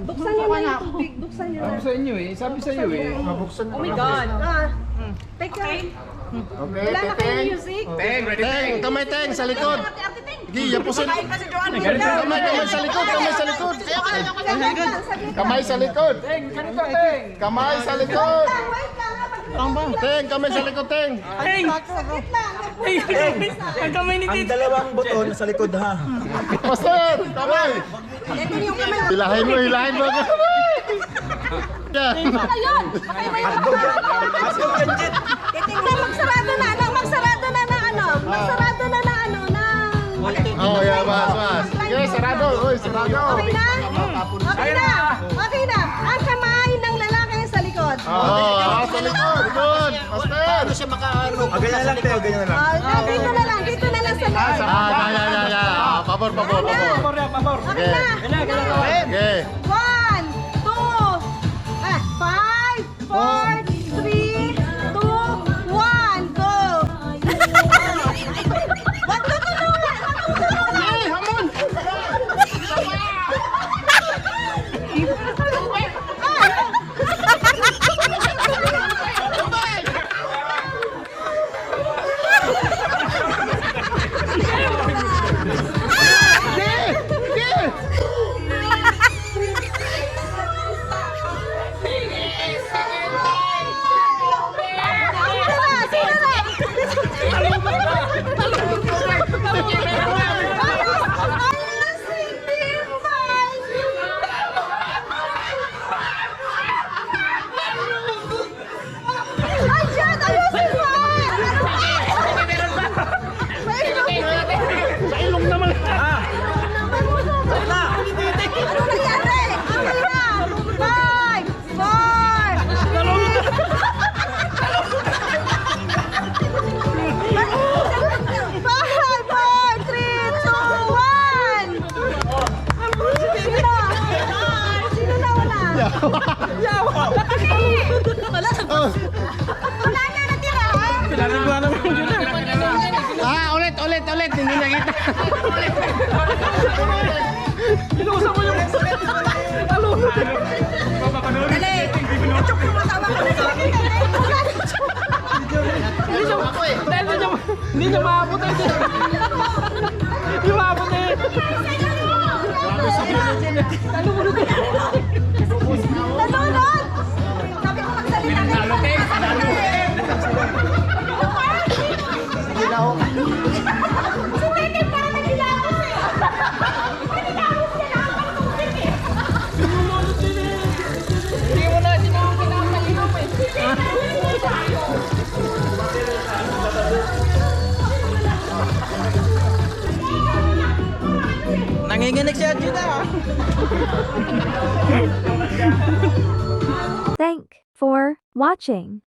Buksan niyo na yung tubig. Buksan niyo na. Sa inyo eh, sabi sa iyo eh. Mabuksan Oh my God. Teka. Okay, Wala na kayong music? Teng, ready Teng, kamay teng sa likod. Ate Ting. Gi, yapusin. Kamay sa likod, kamay sa likod. Kamay sa likod. Teng, ganito Teng. Kamay sa likod. Wait lang. Teng, kamay sa likod, teng. Sakit lang. Ang kamay ni Ang dalawang buto nasa likod ha. Master, kamay. Ito yung kamay. Hilahin mo, hilahin mo. Yeah. Ayun. Okay ba yung magsarado na. Magsarado na ng ano. Magsarado na ng ano. Oh, yeah, mas. Sige, sarado. Uy, sarado. Okay na? Okay na. Okay na. Ang kamay ng lalaki sa likod. Sa likod. Good. Master. Ganyan lang tayo, ganyan lang. Dito na lang. Dito na lang sa likod. Yeah. Pabor. Okay na. Okay. 1, 2, 5, 4, 3, 2, 1, go! Wag na tulungan! Hey, hamon. Ulit. Hindi nakita. Inuusap mo yung talunod. Dali! Achok yung matawa ko na sa akin. Hindi niya maabot eh. Hindi maabot eh. Talunod! Sabi ko magsalita kayo. Sumitin para nagilapos eh! Manilapos ka lang ang tubig eh! Hindi mo na pinapalinom eh. Nanginginig siya dito ah. Thank for watching.